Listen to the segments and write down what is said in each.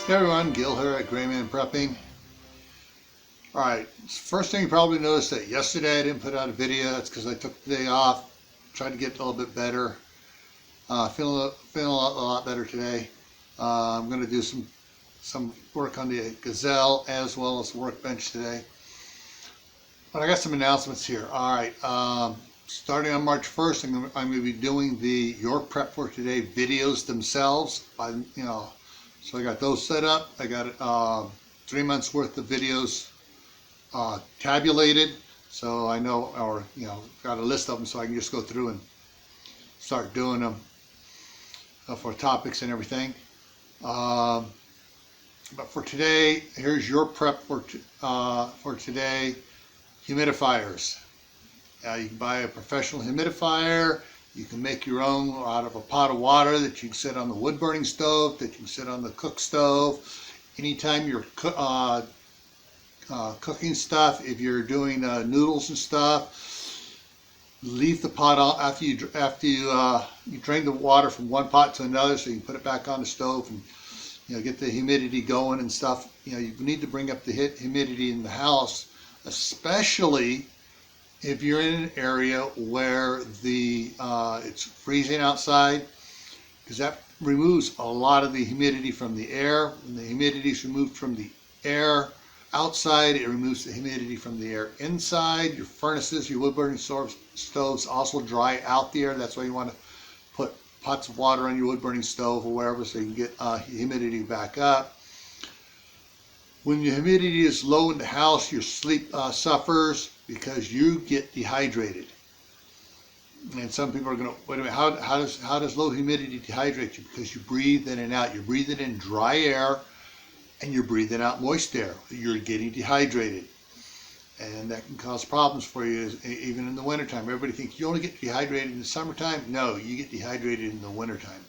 Hey everyone, Gil here at Grayman Prepping. Alright, first thing you probably noticed that yesterday I didn't put out a video. That's because I took the day off, tried to get a little bit better. Feeling a lot better today. I'm going to do some work on the Gazelle as well as the workbench today. But I got some announcements here. Alright, starting on March 1st, I'm going to be doing the Your Prep for Today videos themselves. So I got those set up. I got 3 months worth of videos tabulated, so I know, or got a list of them, so I can just go through and start doing them for topics and everything. But for today, here's your prep for today: humidifiers. You can buy a professional humidifier. You can make your own out of a pot of water that you can sit on the wood burning stove, that you can sit on the cook stove. Anytime you're cooking stuff, if you're doing noodles and stuff, leave the pot on after you drain the water from one pot to another, so you can put it back on the stove and get the humidity going and stuff. You need to bring up the humidity in the house, especially if you're in an area where it's freezing outside, because that removes a lot of the humidity from the air. When the humidity is removed from the air outside, it removes the humidity from the air inside. Your furnaces, your wood burning stoves also dry out the air. That's why you want to put pots of water on your wood burning stove or wherever, so you can get humidity back up. When your humidity is low in the house, your sleep suffers because you get dehydrated. And some people are going to, wait a minute, how does low humidity dehydrate you? Because you breathe in and out. You're breathing in dry air and you're breathing out moist air. You're getting dehydrated. And that can cause problems for you even in the wintertime. Everybody thinks you only get dehydrated in the summertime. No, you get dehydrated in the wintertime.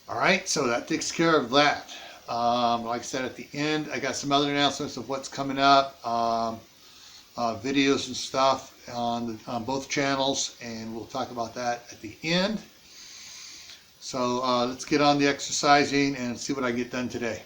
All right, so that takes care of that. Like I said, at the end, I got some other announcements of what's coming up, videos and stuff on both channels, and we'll talk about that at the end. So let's get on the exercising and see what I get done today.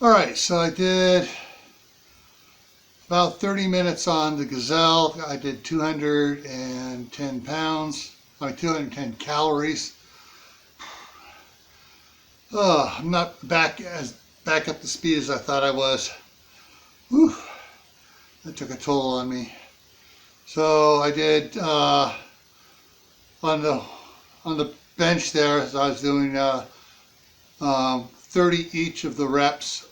All right, so I did about 30 minutes on the Gazelle. I did 210 pounds, 210 calories. Oh, I'm not back up to speed as I thought I was. Whew, that took a toll on me. So I did on the bench there, as I was doing 30 each of the reps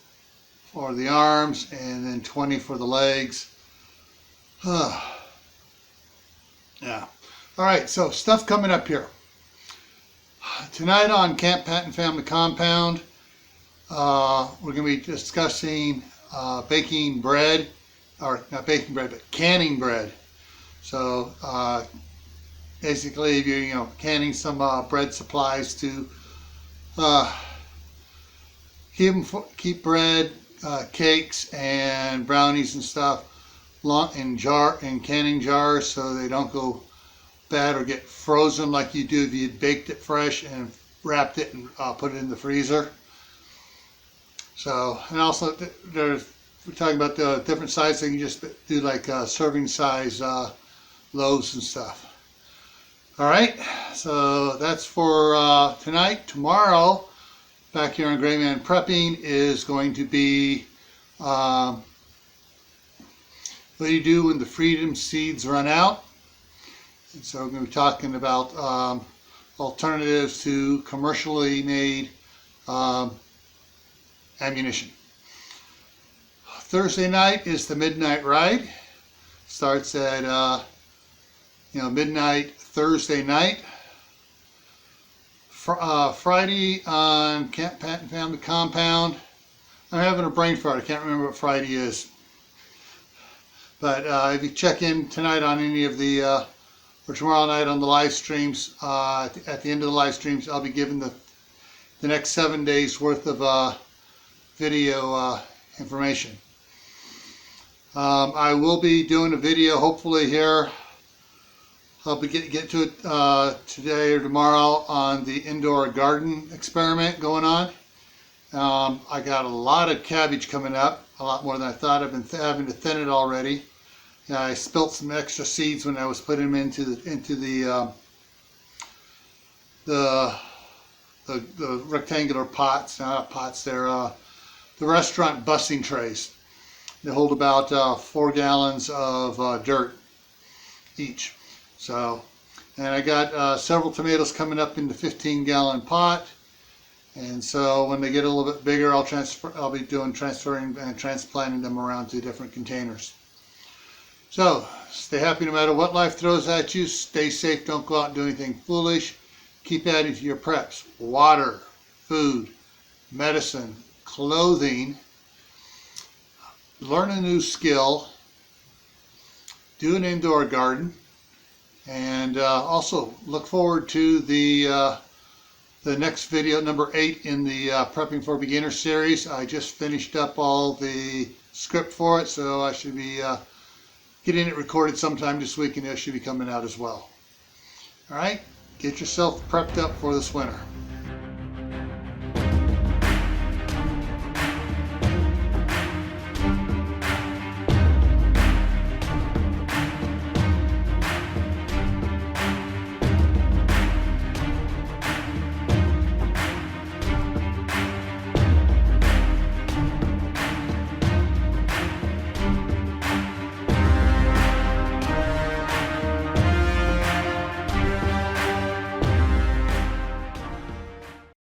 for the arms, and then 20 for the legs. Yeah. All right, so stuff coming up here. Tonight on Camp Patton Family Compound, we're going to be discussing baking bread, or not baking bread, but canning bread. So basically, if you're canning some bread supplies to keep bread, cakes, and brownies and stuff in canning jars, so they don't go bad or get frozen like you do if you baked it fresh and wrapped it and put it in the freezer. So, and also we're talking about the different sizes. You can just do like serving size loaves and stuff. All right, so that's for tonight. Tomorrow, back here on Gray Man Prepping, is going to be what do you do when the freedom seeds run out. And so we're going to be talking about alternatives to commercially made ammunition. Thursday night is the midnight ride. Starts at midnight Thursday night. Friday on Camp Patton Family Compound. I'm having a brain fart. I can't remember what Friday is. But if you check in tonight on any of the, or tomorrow night on the live streams, at the end of the live streams, I'll be giving the next 7 days worth of video information. I will be doing a video hopefully here. I'll be get to it today or tomorrow on the indoor garden experiment going on. I got a lot of cabbage coming up, a lot more than I thought. I've been having to thin it already. I spilt some extra seeds when I was putting them into the rectangular pots. Not pots, they're the restaurant bussing trays. They hold about 4 gallons of dirt each. So, and I got several tomatoes coming up in the 15-gallon pot. And so when they get a little bit bigger, I'll be transferring and transplanting them around to different containers. So, stay happy no matter what life throws at you. Stay safe. Don't go out and do anything foolish. Keep adding to your preps. Water, food, medicine, clothing. Learn a new skill. Do an indoor garden. And also look forward to the next video, number 8 in the Prepping for Beginners series. I just finished up all the script for it, so I should be getting it recorded sometime this week, and it should be coming out as well. All right, get yourself prepped up for this winter.